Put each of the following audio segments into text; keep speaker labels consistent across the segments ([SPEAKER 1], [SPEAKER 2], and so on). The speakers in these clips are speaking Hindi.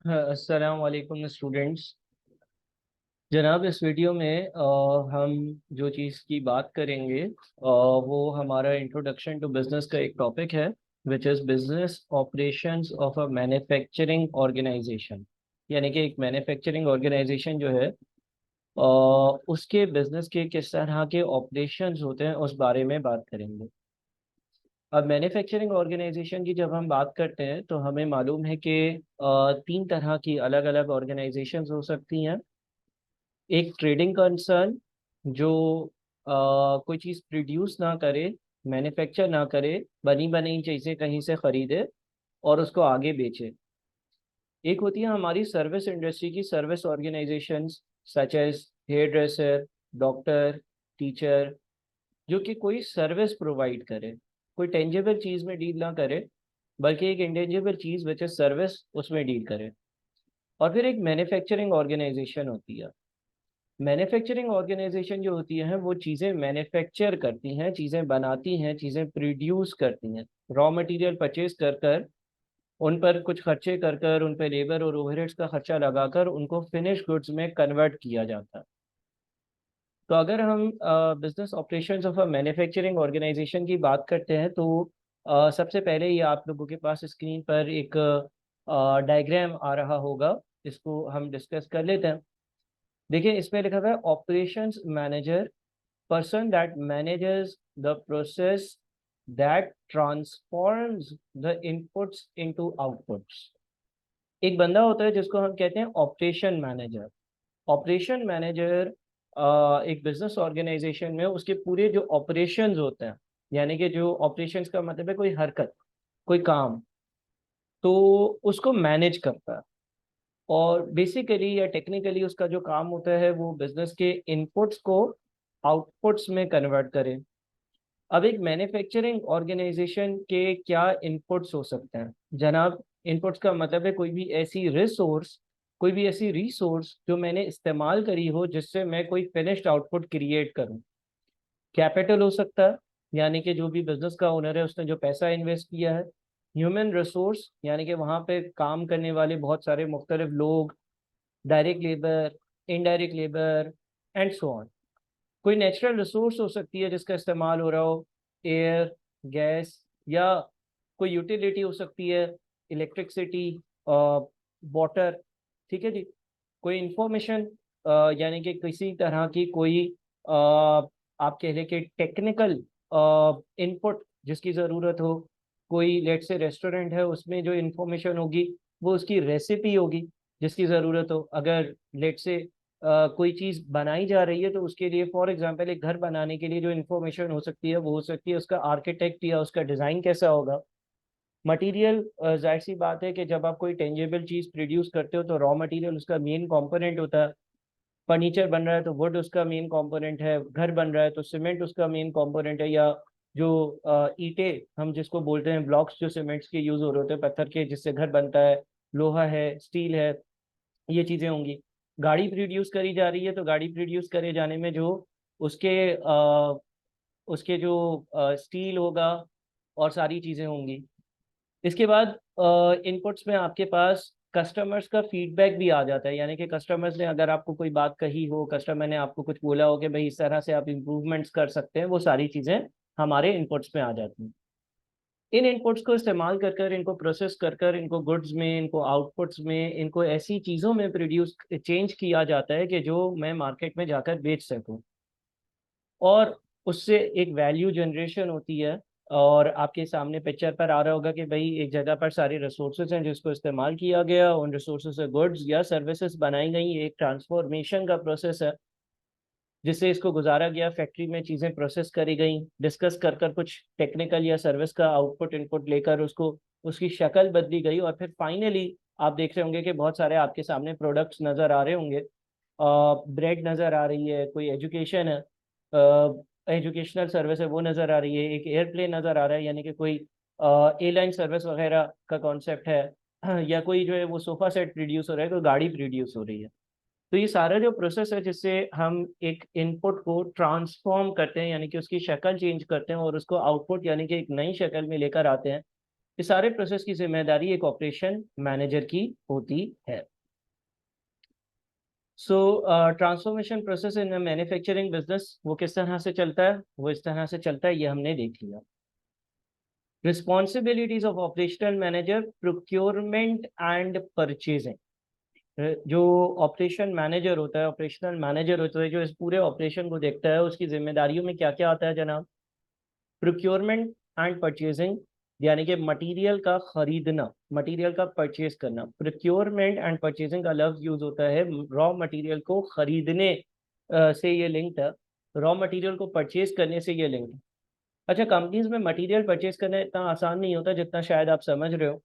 [SPEAKER 1] अस्सलाम वालेकुम स्टूडेंट्स। जनाब, इस वीडियो में हम जो चीज़ की बात करेंगे वो हमारा इंट्रोडक्शन टू बिजनेस का एक टॉपिक है, which is business operations of a manufacturing organisation. यानी कि एक मैन्युफैक्चरिंग ऑर्गेनाइजेशन जो है उसके बिजनेस के किस तरह के ऑपरेशंस होते हैं उस बारे में बात करेंगे। अब मैन्युफैक्चरिंग ऑर्गेनाइजेशन की जब हम बात करते हैं तो हमें मालूम है कि तीन तरह की अलग अलग ऑर्गेनाइजेशंस हो सकती हैं। एक ट्रेडिंग कंसर्न जो कोई चीज़ प्रोड्यूस ना करे, मैन्युफैक्चर ना करे, बनी बनाई चीज़ें कहीं से खरीदे और उसको आगे बेचे। एक होती है हमारी सर्विस इंडस्ट्री की service organisations, such as hairdresser, doctor, teacher, जो कि कोई सर्विस प्रोवाइड करे, कोई टेंजेबल चीज़ में डील ना करे, बल्कि एक intangible cheese which is service उसमें डील करे। और फिर एक मैन्युफैक्चरिंग ऑर्गेनाइजेशन होती है। मैन्युफैक्चरिंग ऑर्गेनाइजेशन जो होती है वो चीज़ें मैन्युफैक्चर करती हैं, चीज़ें बनाती हैं, चीज़ें प्रोड्यूस करती हैं, रॉ मटेरियल परचेज कर कर, उन पर कुछ खर्चे कर कर, उन पर लेबर और ओवरहेड्स का खर्चा लगाकर उनको फिनिश गुड्स में कन्वर्ट किया जाता है। तो अगर हम business operations of a manufacturing organisation की बात करते हैं तो सबसे पहले ये आप लोगों के पास स्क्रीन पर एक डायग्राम आ रहा होगा, इसको हम डिस्कस कर लेते हैं। देखिए, इसमें लिखा हुआ है operations manager, person that manages the process that transforms the inputs into outputs। एक बंदा होता है जिसको हम कहते हैं ऑपरेशन मैनेजर। ऑपरेशन मैनेजर एक बिजनेस ऑर्गेनाइजेशन में उसके पूरे जो ऑपरेशंस होते हैं, यानी कि जो ऑपरेशंस का मतलब है कोई हरकत, कोई काम, तो उसको मैनेज करता है। और बेसिकली या टेक्निकली उसका जो काम होता है वो बिजनेस के इनपुट्स को आउटपुट्स में कन्वर्ट करे। अब एक मैन्युफैक्चरिंग ऑर्गेनाइजेशन के क्या इनपुट्स हो सकते हैं जनाब? इनपुट्स का मतलब है कोई भी ऐसी रिसोर्स जो मैंने इस्तेमाल करी हो जिससे मैं कोई फिनिश्ड आउटपुट क्रिएट करूं। कैपिटल हो सकता है, यानी कि जो भी बिजनेस का ओनर है उसने जो पैसा इन्वेस्ट किया है। ह्यूमन रिसोर्स, यानी कि वहाँ पे काम करने वाले बहुत सारे मुख्तलिफ लोग, direct labour, indirect labour, and so on. कोई नेचुरल रिसोर्स हो सकती है जिसका इस्तेमाल हो रहा हो, एयर, गैस, या कोई यूटिलिटी हो सकती है, इलेक्ट्रिसिटी, वाटर। ठीक है जी। कोई इंफॉर्मेशन, यानी कि किसी तरह की कोई आप कह लें कि टेक्निकल इनपुट जिसकी ज़रूरत हो। कोई लेट से रेस्टोरेंट है, उसमें जो इंफॉर्मेशन होगी वो उसकी रेसिपी होगी जिसकी ज़रूरत हो। अगर लेट से कोई चीज़ बनाई जा रही है तो उसके लिए फॉर एग्जांपल एक घर बनाने के लिए जो इन्फॉर्मेशन हो सकती है वो हो सकती है उसका आर्किटेक्ट या उसका डिज़ाइन कैसा होगा। मटेरियल, जाहिर सी बात है कि जब आप कोई टेंजेबल चीज़ प्रोड्यूस करते हो तो रॉ मटेरियल उसका मेन कंपोनेंट होता है। फर्नीचर बन रहा है तो वुड उसका मेन कंपोनेंट है, घर बन रहा है तो सीमेंट उसका मेन कंपोनेंट है, या जो ईंटें हम जिसको बोलते हैं, ब्लॉक्स जो सीमेंट्स के यूज़ हो रहे होते हैं, पत्थर के जिससे घर बनता है, लोहा है, स्टील है, ये चीज़ें होंगी। गाड़ी प्रोड्यूस करी जा रही है तो गाड़ी प्रोड्यूस करे जाने में जो उसके उसके जो स्टील होगा और सारी चीज़ें होंगी। इसके बाद इनपुट्स में आपके पास कस्टमर्स का फीडबैक भी आ जाता है, यानी कि कस्टमर्स ने अगर आपको कोई बात कही हो, कस्टमर ने आपको कुछ बोला हो कि भाई इस तरह से आप इम्प्रूवमेंट्स कर सकते हैं, वो सारी चीज़ें हमारे इनपुट्स में आ जाती हैं। इन इनपुट्स को इस्तेमाल कर कर, इनको प्रोसेस कर कर, इनको गुड्स में, इनको आउटपुट्स में, इनको ऐसी चीज़ों में प्रोड्यूस चेंज किया जाता है कि जो मैं मार्केट में जाकर बेच सकूं, और उससे एक वैल्यू जनरेशन होती है। और आपके सामने पिक्चर पर आ रहा होगा कि भाई एक जगह पर सारे रिसोर्सेज हैं जिसको इस्तेमाल किया गया, उन रिसोर्सेज से गुड्स या सर्विसेज बनाई गई, एक ट्रांसफॉर्मेशन का प्रोसेस है जिससे इसको गुजारा गया, फैक्ट्री में चीज़ें प्रोसेस करी गई, डिस्कस कर कर कुछ टेक्निकल या सर्विस का आउटपुट इनपुट लेकर उसको उसकी शक्ल बदली गई, और फिर फाइनली आप देख रहे होंगे कि बहुत सारे आपके सामने प्रोडक्ट्स नज़र आ रहे होंगे। ब्रेड नज़र आ रही है, कोई एजुकेशन है, एजुकेशनल सर्विस है वो नज़र आ रही है, एक एयरप्लेन नज़र आ रहा है, यानी कि कोई एयरलाइन सर्विस वगैरह का कॉन्सेप्ट है, या कोई जो है वो सोफ़ा सेट प्रोड्यूस हो रहा है, कोई गाड़ी प्रोड्यूस हो रही है। तो ये सारा जो प्रोसेस है जिससे हम एक इनपुट को ट्रांसफॉर्म करते हैं, यानी कि उसकी शक्ल चेंज करते हैं और उसको आउटपुट यानी कि एक नई शक्ल में लेकर आते हैं, इस सारे प्रोसेस की जिम्मेदारी एक ऑपरेशन मैनेजर की होती है। So transformation process in manufacturing business वो किस तरह से चलता है, वो इस तरह से चलता है, ये हमने देख लिया। Responsibilities of operational manager, procurement and purchasing. जो ऑपरेशन मैनेजर होता है, ऑपरेशनल मैनेजर होता है, जो इस पूरे ऑपरेशन को देखता है, उसकी जिम्मेदारियों में क्या क्या आता है जनाब? प्रोक्योरमेंट एंड परचेजिंग, यानी कि मटेरियल का खरीदना, मटेरियल का परचेज करना। प्रोक्योरमेंट एंड परचेजिंग का लफ्ज यूज होता है रॉ मटेरियल को खरीदने से ये लिंक्ड है, रॉ मटेरियल को परचेज करने से ये लिंक्ड है। अच्छा, कंपनीज में मटेरियल परचेज करना इतना आसान नहीं होता जितना शायद आप समझ रहे हो।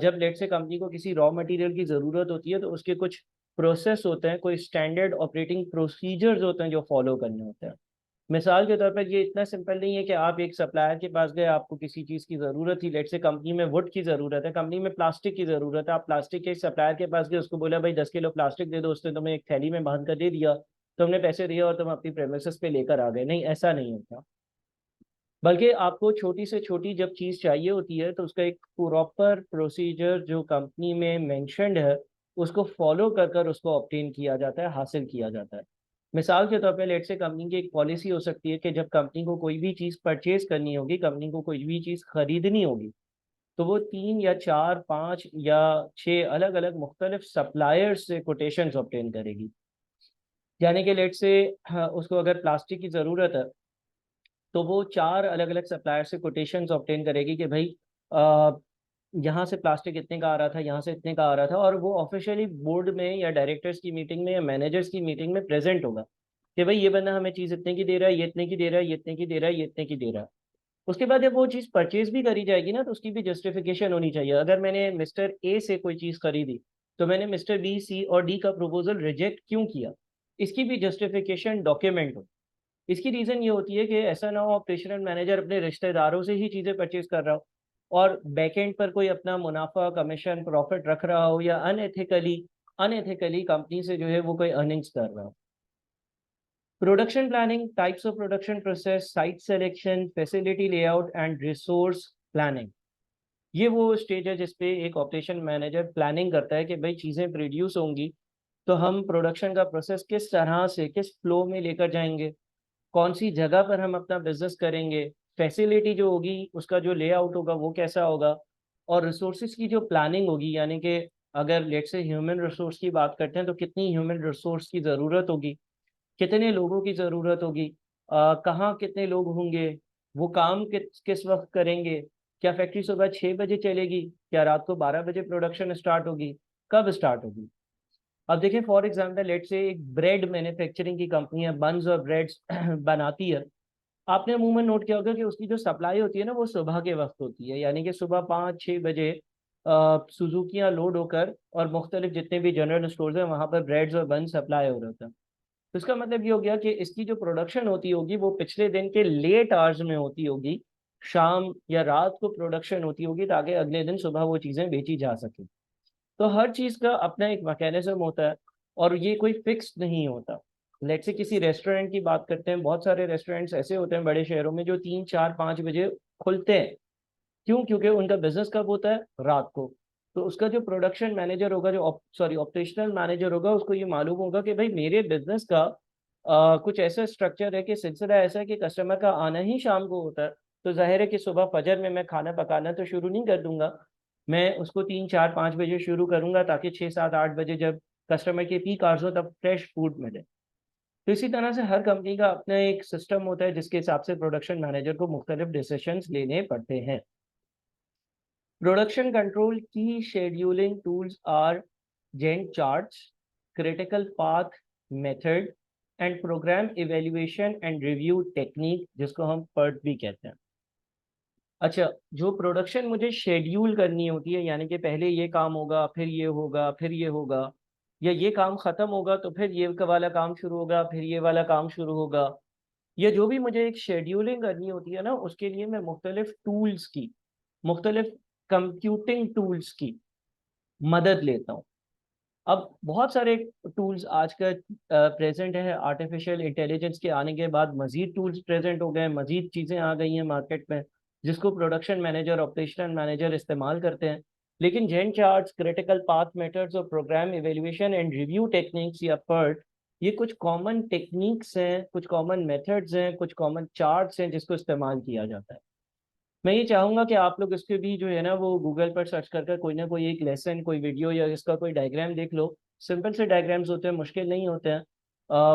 [SPEAKER 1] जब लेट से कंपनी को किसी रॉ मटेरियल की ज़रूरत होती है तो उसके कुछ प्रोसेस होते हैं, कोई स्टैंडर्ड ऑपरेटिंग प्रोसीजर्स होते हैं जो फॉलो करने होते हैं। मिसाल के तौर पर ये इतना सिंपल नहीं है कि आप एक सप्लायर के पास गए, आपको किसी चीज़ की ज़रूरत थी, लेट से कंपनी में वुड की ज़रूरत है, कंपनी में प्लास्टिक की ज़रूरत है, आप प्लास्टिक के सप्लायर के पास गए, उसको बोला भाई 10 किलो प्लास्टिक दे दो, उसने तुम्हें एक थैली में बांध कर दे दिया, तुमने पैसे दिए और तुम अपनी प्रेमिसेस पे लेकर आ गए। नहीं, ऐसा नहीं होता। बल्कि आपको छोटी से छोटी जब चीज़ चाहिए होती है तो उसका एक प्रॉपर प्रोसीजर जो कंपनी में मेंशन्ड है उसको फॉलो कर कर उसको ऑब्टेन किया जाता है, हासिल किया जाता है। मिसाल के तौर पे लेट से कंपनी की एक पॉलिसी हो सकती है कि जब कंपनी को कोई भी चीज़ परचेज करनी होगी, कंपनी को कोई भी चीज़ खरीदनी होगी, तो वो 3 या 4 5 या 6 अलग अलग मुख्तलिफ सप्लायर्स से कोटेशंस ऑब्टेन करेगी। यानी कि लेट से उसको अगर प्लास्टिक की ज़रूरत है तो वो 4 अलग अलग सप्लायर से कोटेशंस ऑब्टेन करेगी कि भाई यहाँ से प्लास्टिक इतने का आ रहा था, यहाँ से इतने का आ रहा था, और वो ऑफिशियली बोर्ड में या डायरेक्टर्स की मीटिंग में या मैनेजर्स की मीटिंग में प्रेजेंट होगा कि भाई ये बंदा हमें चीज़ इतने की दे रहा है, ये इतने की दे रहा है, ये इतने की दे रहा है, ये इतने की दे रहा है। उसके बाद जब वो चीज़ परचेज भी करी जाएगी ना तो उसकी भी जस्टिफिकेशन होनी चाहिए। अगर मैंने मिस्टर ए से कोई चीज़ खरीदी तो मैंने मिस्टर बी, सी और डी का प्रपोजल रिजेक्ट क्यों किया, इसकी भी जस्टिफिकेशन डॉक्यूमेंट हो। इसकी रीज़न ये होती है कि ऐसा ना हो ऑपरेशनल मैनेजर अपने रिश्तेदारों से ही चीज़ें परचेज कर रहा हो और बैकएंड पर कोई अपना मुनाफा, कमीशन, प्रॉफिट रख रहा हो, या अनएथिकली अनएथिकली कंपनी से जो है वो कोई अर्निंग्स कर रहा हो। Production planning, types of production process, site selection, facility layout and resource planning. ये वो स्टेज है जिसपे एक ऑपरेशन मैनेजर प्लानिंग करता है कि भाई चीज़ें प्रोड्यूस होंगी तो हम प्रोडक्शन का प्रोसेस किस तरह से, किस फ्लो में लेकर जाएंगे, कौन सी जगह पर हम अपना बिजनेस करेंगे, फैसिलिटी जो होगी उसका जो लेआउट होगा वो कैसा होगा, और रिसोर्सेज की जो प्लानिंग होगी, यानी कि अगर लेट से ह्यूमन रिसोर्स की बात करते हैं तो कितनी ह्यूमन रिसोर्स की ज़रूरत होगी, कितने लोगों की ज़रूरत होगी, कहाँ कितने लोग होंगे, वो काम किस वक्त करेंगे, क्या फैक्ट्री सुबह 6 बजे चलेगी, क्या रात को 12 बजे प्रोडक्शन स्टार्ट होगी, कब स्टार्ट होगी। अब देखिए फॉर एग्जांपल लेट से एक ब्रेड मैन्युफैक्चरिंग की कंपनी है, बन्स और ब्रेड्स बनाती है। आपने अमूमन नोट किया होगा कि उसकी जो सप्लाई होती है ना वो सुबह के वक्त होती है, यानी कि सुबह 5-6 बजे सुजुकियाँ लोड होकर और मुख्तलिफ जितने भी जनरल स्टोर्स हैं वहाँ पर ब्रेड्स और बन सप्लाई हो रहा था। तो इसका मतलब ये हो गया कि इसकी जो प्रोडक्शन होती होगी वो पिछले दिन के लेट आवर्स में होती होगी, शाम या रात को प्रोडक्शन होती होगी ताकि अगले दिन सुबह वो चीज़ें बेची जा सके। तो हर चीज़ का अपना एक मैकेनिज्म होता है और ये कोई फिक्स नहीं होता। लेट से किसी रेस्टोरेंट की बात करते हैं, बहुत सारे रेस्टोरेंट्स ऐसे होते हैं बड़े शहरों में जो 3-4-5 बजे खुलते हैं। क्यों? क्योंकि उनका बिजनेस कब होता है? रात को। तो उसका जो प्रोडक्शन मैनेजर होगा, जो ऑपरेशनल मैनेजर होगा, उसको ये मालूम होगा कि भाई मेरे बिजनेस का कुछ ऐसा स्ट्रक्चर है कि सिलसिला ऐसा है कि कस्टमर का आना ही शाम को होता है। तो जाहिर है कि सुबह फजर में मैं खाना पकाना तो शुरू नहीं कर दूंगा, मैं उसको 3-4-5 बजे शुरू करूंगा ताकि 6-7-8 बजे जब कस्टमर के पीक आवर्स हो तब फ्रेश फूड मिले। तो इसी तरह से हर कंपनी का अपना एक सिस्टम होता है जिसके हिसाब से प्रोडक्शन मैनेजर को मुख्तलिफ डिसीशंस लेने पड़ते हैं। Production control key scheduling tools are Gantt charts, critical path method and program evaluation and review technique जिसको हम PERT भी कहते हैं। अच्छा, जो प्रोडक्शन मुझे शेड्यूल करनी होती है, यानी कि पहले ये काम होगा, फिर ये होगा, फिर ये होगा, या ये काम ख़त्म होगा तो फिर ये वाला काम शुरू होगा, फिर ये वाला काम शुरू होगा, ये जो भी मुझे एक शेड्यूलिंग करनी होती है ना उसके लिए मैं मुख्तलिफ टूल्स की, मुख्तलिफ कंप्यूटिंग टूल्स की मदद लेता हूँ। अब बहुत सारे टूल्स आज का प्रेजेंट है, आर्टिफिशियल इंटेलिजेंस के आने के बाद मज़ीद टूल्स प्रेजेंट हो गए हैं, मज़ीद चीज़ें आ गई हैं मार्केट में जिसको प्रोडक्शन मैनेजर, ऑपरेशनल मैनेजर इस्तेमाल करते हैं। लेकिन जैन चार्ट्स, क्रिटिकल पाथ मेथड्स और programme evaluation and review techniques या पर्ट, ये कुछ कॉमन टेक्निक्स हैं, कुछ कॉमन मेथड्स हैं, कुछ कॉमन चार्ट्स हैं जिसको इस्तेमाल किया जाता है। मैं ये चाहूँगा कि आप लोग इसके भी जो है ना वो गूगल पर सर्च करके कोई ना कोई एक लेसन, कोई वीडियो या इसका कोई डायग्राम देख लो। सिंपल से डायग्राम्स होते हैं, मुश्किल नहीं होते हैं।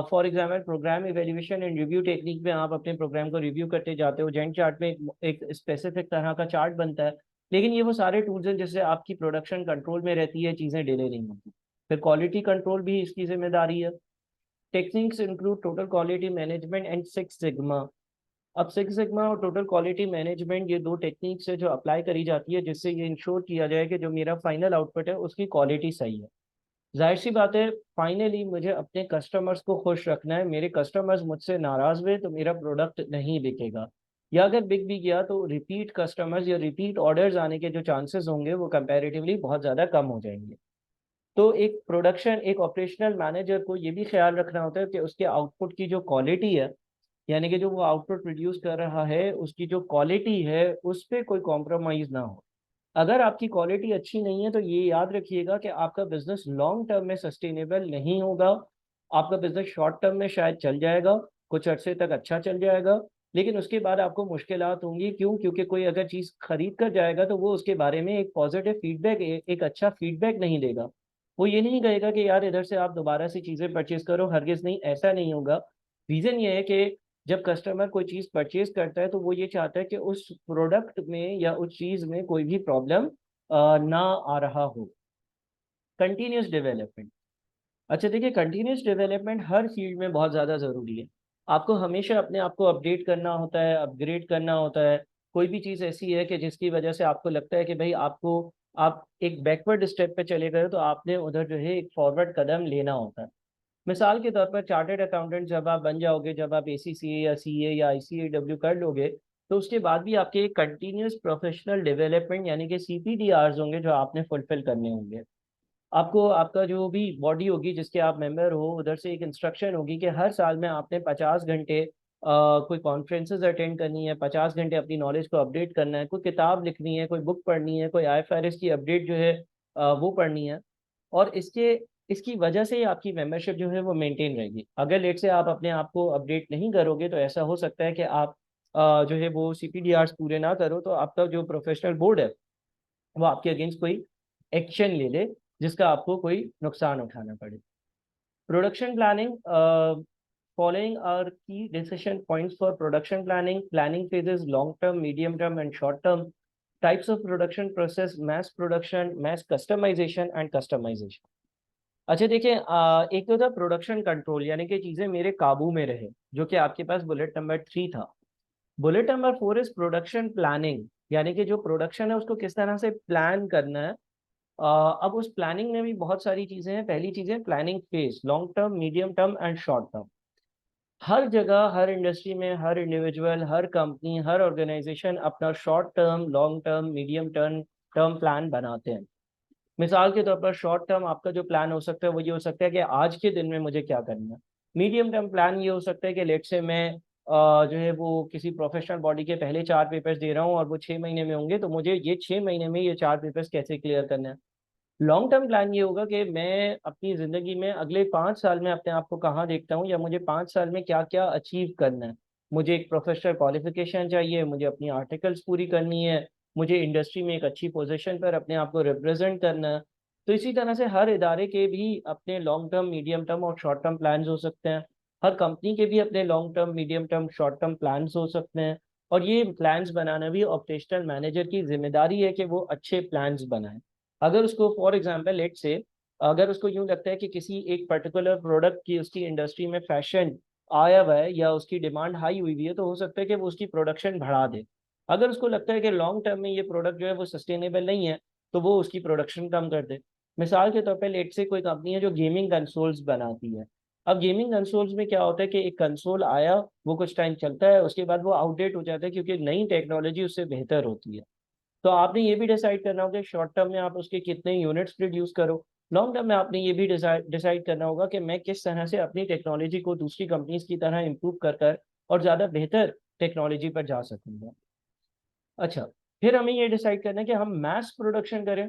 [SPEAKER 1] For example programme evaluation and review technique में आप अपने प्रोग्राम को रिव्यू करते जाते हो, जैन चार्ट में एक स्पेसिफिक तरह का चार्ट बनता है। लेकिन ये वो सारे टूल्स हैं जिससे आपकी प्रोडक्शन कंट्रोल में रहती है, चीज़ें डिले नहीं होती। फिर क्वालिटी कंट्रोल भी इसकी जिम्मेदारी है। Techniques include total quality management and six sigma. अब सिक्स सिग्मा और टोटल क्वालिटी मैनेजमेंट, ये दो टेक्निक्स है जो अप्लाई करी जाती है जिससे ये इंश्योर किया जाए कि जो मेरा फाइनल आउटपुट है उसकी क्वालिटी सही है। जाहिर सी बात है, फाइनली मुझे अपने कस्टमर्स को खुश रखना है। मेरे कस्टमर्स मुझसे नाराज हुए तो मेरा प्रोडक्ट नहीं बिकेगा, या अगर बिक भी गया तो रिपीट कस्टमर्स या रिपीट ऑर्डर्स आने के जो चांसेस होंगे वो कंपैरेटिवली बहुत ज़्यादा कम हो जाएंगे। तो एक ऑपरेशनल मैनेजर को ये भी ख्याल रखना होता है कि उसके आउटपुट की जो क्वालिटी है, यानी कि जो वो आउटपुट प्रोड्यूस कर रहा है उसकी जो क्वालिटी है उस पर कोई कॉम्प्रोमाइज़ ना हो। अगर आपकी क्वालिटी अच्छी नहीं है तो ये याद रखिएगा कि आपका बिजनेस लॉन्ग टर्म में सस्टेनेबल नहीं होगा। आपका बिजनेस शॉर्ट टर्म में शायद चल जाएगा, कुछ अरसे तक अच्छा चल जाएगा, लेकिन उसके बाद आपको मुश्किलात होंगी। क्यों? क्योंकि कोई अगर चीज़ खरीद कर जाएगा तो वो उसके बारे में एक पॉजिटिव फीडबैक, एक अच्छा फीडबैक नहीं देगा। वो ये नहीं कहेगा कि यार इधर से आप दोबारा से चीज़ें परचेज करो, हरगिज़ नहीं, ऐसा नहीं होगा। रीज़न ये है कि जब कस्टमर कोई चीज़ परचेज करता है तो वो ये चाहता है कि उस प्रोडक्ट में या उस चीज़ में कोई भी प्रॉब्लम ना आ रहा हो। Continuous development. अच्छा देखिए, कंटिन्यूस डेवलपमेंट हर फील्ड में बहुत ज़्यादा ज़रूरी है। आपको हमेशा अपने आप को अपडेट करना होता है, अपग्रेड करना होता है। कोई भी चीज़ ऐसी है कि जिसकी वजह से आपको लगता है कि भाई आपको, आप एक बैकवर्ड स्टेप पे चले गए, तो आपने उधर जो है एक फॉरवर्ड कदम लेना होता है। मिसाल के तौर पर चार्टर्ड अकाउंटेंट जब आप बन जाओगे, जब आप ACCA या CA या ICAW कर लोगे, तो उसके बाद भी आपके कंटिन्यूस प्रोफेशनल डेवलपमेंट यानी कि CPDRs होंगे जो आपने फुलफिल करने होंगे। आपको आपका जो भी बॉडी होगी जिसके आप मेंबर हो, उधर से एक इंस्ट्रक्शन होगी कि हर साल में आपने 50 घंटे कोई कॉन्फ्रेंसेज अटेंड करनी है, 50 घंटे अपनी नॉलेज को अपडेट करना है, कोई किताब लिखनी है, कोई बुक पढ़नी है, कोई IFRS की अपडेट जो है वो पढ़नी है। और इसकी वजह से ही आपकी मेंबरशिप जो है वो मेंटेन रहेगी। अगर लेट से आप अपने आप को अपडेट नहीं करोगे तो ऐसा हो सकता है कि आप जो है वो CPDRs पूरे ना करो, तो आपका जो प्रोफेशनल बोर्ड है वो आपके अगेंस्ट कोई एक्शन ले ले जिसका आपको कोई नुकसान उठाना पड़े। Production planning, following are key decision points for production planning. Planning phases: long term, medium term and short term. Types of production process: mass production, mass customization and customization. अच्छा देखिए, एक तो था प्रोडक्शन कंट्रोल, यानी कि चीज़ें मेरे काबू में रहे, जो कि आपके पास बुलेट नंबर 3 था। Bullet number 4 is production planning, यानी कि जो प्रोडक्शन है उसको किस तरह से प्लान करना है। अब उस प्लानिंग में भी बहुत सारी चीज़ें हैं। पहली चीज़ है planning phase: long term, medium term and short term. हर जगह, हर इंडस्ट्री में, हर इंडिविजुअल, हर कंपनी, हर ऑर्गेनाइजेशन अपना short term, long term, medium term plan बनाते हैं। मिसाल के तौर पर शॉर्ट टर्म आपका जो प्लान हो सकता है वो ये हो सकता है कि आज के दिन में मुझे क्या करना है। मीडियम टर्म प्लान ये हो सकता है कि लेट से मैं जो है वो किसी प्रोफेशनल बॉडी के पहले 4 पेपर्स दे रहा हूँ और वो 6 महीने में होंगे, तो मुझे ये 6 महीने में ये 4 पेपर्स कैसे क्लियर करना है। लॉन्ग टर्म प्लान ये होगा कि मैं अपनी ज़िंदगी में अगले 5 साल में अपने आप को कहाँ देखता हूँ, या मुझे 5 साल में क्या क्या अचीव करना है। मुझे एक प्रोफेशनल क्वालिफिकेशन चाहिए, मुझे अपनी आर्टिकल्स पूरी करनी है, मुझे इंडस्ट्री में एक अच्छी पोजीशन पर अपने आप को रिप्रेजेंट करना है। तो इसी तरह से हर इदारे के भी अपने लॉन्ग टर्म, मीडियम टर्म और शॉर्ट टर्म प्लान्स हो सकते हैं। हर कंपनी के भी अपने long term, medium term, short term plans हो सकते हैं। और ये प्लान्स बनाना भी ऑपरेशनल मैनेजर की जिम्मेदारी है कि वो अच्छे प्लान्स बनाएं। अगर उसको फॉर एग्जांपल लेट से, अगर उसको यूं लगता है कि किसी एक पर्टिकुलर प्रोडक्ट की उसकी इंडस्ट्री में फैशन आया हुआ है या उसकी डिमांड हाई हुई हुई है, तो हो सकता है कि वो उसकी प्रोडक्शन बढ़ा दे। अगर उसको लगता है कि लॉन्ग टर्म में ये प्रोडक्ट जो है वो सस्टेनेबल नहीं है, तो वो उसकी प्रोडक्शन कम कर दे। मिसाल के तौर पर लेट से कोई कंपनी है जो गेमिंग कंसोल्स बनाती है। अब गेमिंग कंसोल्स में क्या होता है कि एक कंसोल आया, वो कुछ टाइम चलता है, उसके बाद वो आउटडेट हो जाता है क्योंकि नई टेक्नोलॉजी उससे बेहतर होती है। तो आपने ये भी डिसाइड करना होगा कि शॉर्ट टर्म में आप उसके कितने यूनिट्स प्रोड्यूस करो। लॉन्ग टर्म में आपने ये भी डिसाइड करना होगा कि मैं किस तरह से अपनी टेक्नोलॉजी को दूसरी कंपनीज की तरह इम्प्रूव कर कर और ज़्यादा बेहतर टेक्नोलॉजी पर जा सकूंगा। अच्छा, फिर हमें ये डिसाइड करना है कि हम मैस प्रोडक्शन करें।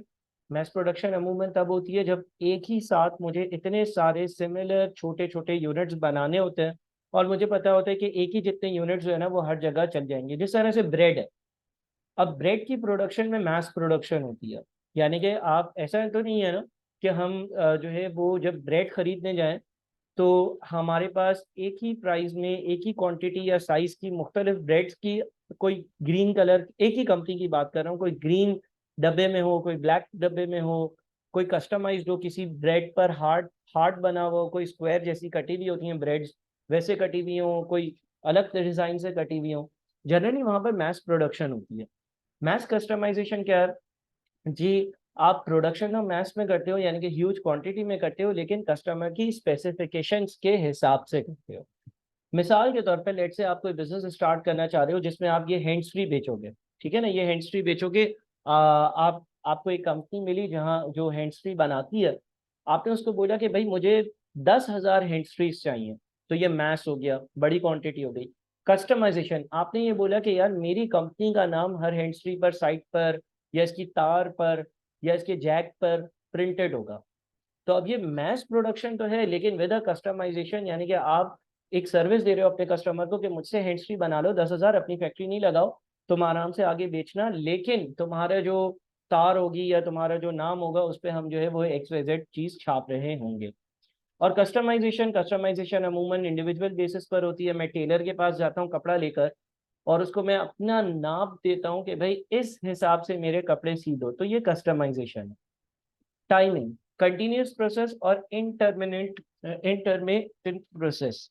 [SPEAKER 1] मैस प्रोडक्शन अमूमन तब होती है जब एक ही साथ मुझे इतने सारे सिमिलर छोटे छोटे यूनिट्स बनाने होते हैं, और मुझे पता होता है कि एक ही जितने यूनिट्स जो है ना वो हर जगह चल जाएंगे। जिस तरह से ब्रेड है, अब ब्रेड की प्रोडक्शन में मैस प्रोडक्शन होती है। यानी कि आप, ऐसा तो नहीं है ना कि हम जो है वो जब ब्रेड खरीदने जाएं तो हमारे पास एक ही प्राइस में एक ही क्वांटिटी या साइज की मुख्तलिफ ब्रेड्स की, कोई ग्रीन कलर, एक ही कंपनी की बात कर रहा हूँ, कोई ग्रीन डब्बे में हो, कोई ब्लैक डब्बे में हो, कोई कस्टमाइज्ड हो, किसी ब्रेड पर हार्ट हार्ट बना हुआ हो, कोई स्क्वायर जैसी कटी हुई होती हैं ब्रेड्स वैसे कटी हुई हो, कोई अलग डिजाइन से कटी हुई हो। जनरली वहां पर मैस प्रोडक्शन होती है। मैस कस्टमाइजेशन क्या है जी? आप प्रोडक्शन तो मैस में करते हो, यानी कि ह्यूज क्वांटिटी में करते हो, लेकिन कस्टमर की स्पेसिफिकेशंस के हिसाब से करते हो। मिसाल के तौर पे लेट से आप कोई बिजनेस स्टार्ट करना चाह रहे हो जिसमें आप ये हैंड्स फ्री बेचोगे। ठीक है ना, ये हैंड्स फ्री बेचोगे। आप आपको एक कंपनी मिली जहाँ जो हैंड्स फ्री बनाती है। आपने उसको बोला कि भाई मुझे 10,000 हैंड्स फ्रीज चाहिए। तो ये मैस हो गया, बड़ी क्वांटिटी हो गई। कस्टमाइजेशन, आपने ये बोला कि यार मेरी कंपनी का नाम हर हैंड्स फ्री पर, साइट पर, या इसकी तार पर, या इसके जैक पर प्रिंटेड होगा। तो अब ये मैस प्रोडक्शन तो है, लेकिन विद कस्टमाइजेशन, यानी कि आप एक सर्विस दे रहे हो अपने कस्टमर को कि मुझसे हैंड्स फ्री बना लो, 10,000, अपनी फैक्ट्री नहीं लगाओ, तुम आराम से आगे बेचना, लेकिन तुम्हारे जो तार होगी या तुम्हारा जो नाम होगा उस पर हम जो है वो XYZ चीज छाप रहे होंगे। और कस्टमाइजेशन, कस्टमाइजेशन अमूमन इंडिविजुअल बेसिस पर होती है। मैं टेलर के पास जाता हूँ कपड़ा लेकर, और उसको मैं अपना नाप देता हूँ कि भाई इस हिसाब से मेरे कपड़े सी दो, तो ये कस्टमाइजेशन है। टाइमिंग, कंटिन्यूस प्रोसेस और इंटरमिटेंट प्रोसेस,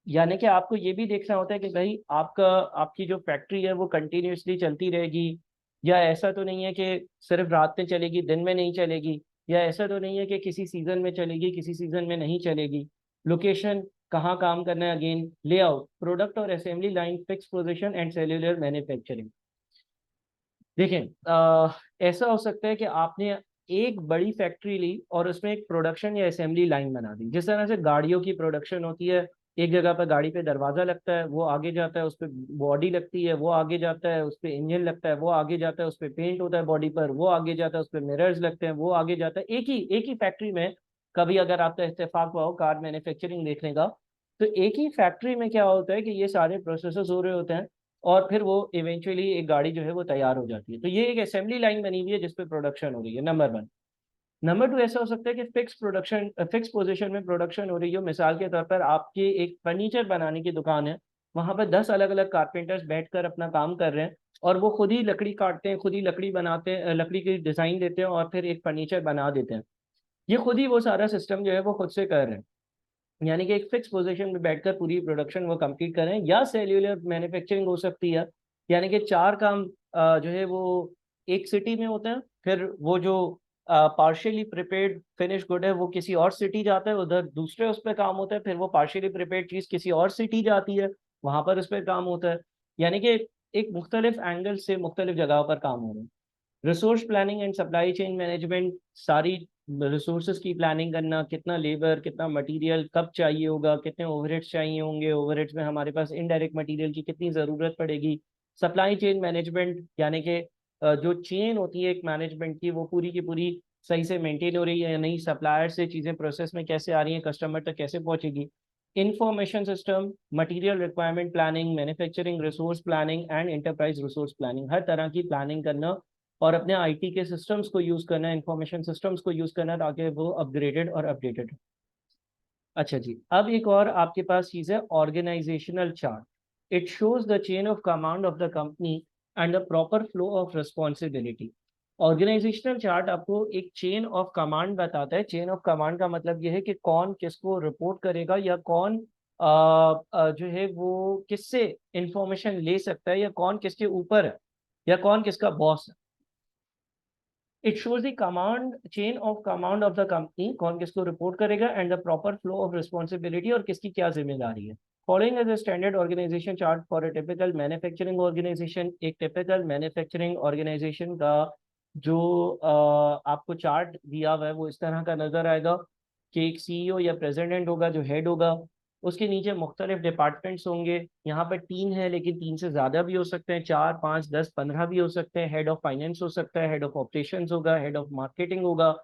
[SPEAKER 1] यानी कि आपको ये भी देखना होता है कि भाई आपकी जो फैक्ट्री है वो कंटिन्यूसली चलती रहेगी, या ऐसा तो नहीं है कि सिर्फ रात में चलेगी, दिन में नहीं चलेगी, या ऐसा तो नहीं है कि किसी सीजन में चलेगी किसी सीजन में नहीं चलेगी। लोकेशन, कहाँ काम करना है, अगेन लेआउट, प्रोडक्ट और assembly line, fix position and cellular manufacturing. देखें, ऐसा हो सकता है कि आपने एक बड़ी फैक्ट्री ली और उसमें एक प्रोडक्शन या असेंबली लाइन बना दी। जिस तरह से गाड़ियों की प्रोडक्शन होती है, एक जगह पर गाड़ी पे दरवाजा लगता है, वो आगे जाता है, उस पर बॉडी लगती है, वो आगे जाता है, उस पर इंजन लगता है, वो आगे जाता है, उस पर पेंट होता है बॉडी पर, वो आगे जाता है, उस पर मिरर्स लगते हैं, वो आगे जाता है। एक ही फैक्ट्री में, कभी अगर आपका इत्तेफाक हुआ हो कार मैन्युफैक्चरिंग देखने का, तो एक ही फैक्ट्री में क्या होता है कि ये सारे प्रोसेसेस हो रहे होते हैं, और फिर वो इवेंचुअली एक गाड़ी जो है वो तैयार हो जाती है। तो ये एक असेंबली लाइन बनी हुई है जिसपे प्रोडक्शन हो रही है, नंबर वन। नंबर टू, ऐसा हो सकता है कि फिक्स पोजीशन में प्रोडक्शन हो रही हो। मिसाल के तौर पर आपकी एक फर्नीचर बनाने की दुकान है, वहां पर 10 अलग अलग कारपेंटर्स बैठकर अपना काम कर रहे हैं, और वो खुद ही लकड़ी काटते हैं, खुद ही लकड़ी बनाते हैं, लकड़ी की डिजाइन देते हैं, और फिर एक फर्नीचर बना देते हैं। ये खुद ही वो सारा सिस्टम जो है वो खुद से कर रहे हैं, यानी कि एक फिक्स पोजीशन में बैठकर पूरी प्रोडक्शन वो कंप्लीट करें। या सेल्यूलर मैन्युफैक्चरिंग हो सकती है, यानी कि चार काम जो है वो एक सिटी में होते हैं, फिर वो जो पार्शियली प्रिपेयर्ड फिनिश गुड है वो किसी और सिटी जाता है, उधर दूसरे उस पर काम होता है, फिर वो पार्शियली प्रिपेयर्ड चीज किसी और सिटी जाती है, वहां पर उस पर काम होता है। यानी कि एक मुख्तलिफ एंगल से मुख्तलिफ जगहों पर काम हो रहा है। Resource planning and supply chain management, सारी रिसोर्सेज की प्लानिंग करना, कितना लेबर, कितना मटेरियल कब चाहिए होगा, कितने ओवरहेड्स चाहिए होंगे, ओवरहेड्स में हमारे पास इनडायरेक्ट मटेरियल की कितनी ज़रूरत पड़ेगी। सप्लाई चेन मैनेजमेंट, यानी कि जो चेन होती है एक मैनेजमेंट की, वो पूरी की पूरी सही से मेंटेन हो रही है या नहीं, सप्लायर से चीज़ें प्रोसेस में कैसे आ रही हैं, कस्टमर तक कैसे पहुंचेगी। Information system, material requirement planning, manufacturing resource planning and enterprise resource planning, हर तरह की प्लानिंग करना, और अपने आईटी के सिस्टम्स को यूज करना, इंफॉर्मेशन सिस्टम्स को यूज करना, ताकि वो अपग्रेडेड और अपडेटेड। अच्छा जी, अब एक और आपके पास चीज है, organisational chart. It shows the chain of command of the company and the proper flow of responsibility. Organisational chart आपको एक चेन ऑफ कमांड बताता है। चेन ऑफ कमांड का मतलब यह है कि कौन किसको रिपोर्ट करेगा, या कौन जो है वो किससे इंफॉर्मेशन ले सकता है, या कौन किसके ऊपर है, या कौन किसका बॉस है। It shows the command, chain of command of the company, कौन किसको रिपोर्ट करेगा, and the proper flow of responsibility, और किसकी क्या जिम्मेदारी है। Following as a standard organisation chart for a typical manufacturing organisation. एक टिपिकल मैन्युफैक्चरिंग ऑर्गेनाइजेशन का जो आपको चार्ट दिया हुआ है वो इस तरह का नजर आएगा कि एक सीईओ या प्रेसिडेंट होगा जो हेड होगा, उसके नीचे मुख्तलिफ डिपार्टमेंट्स होंगे। यहाँ पर 3 है, लेकिन 3 से ज़्यादा भी हो सकते हैं, 4, 5, 10, 15 भी हो सकते हैं। हेड ऑफ फाइनेंस हो सकता है, हेड ऑफ ऑपरेशंस होगा, हेड ऑफ मार्केटिंग होगा।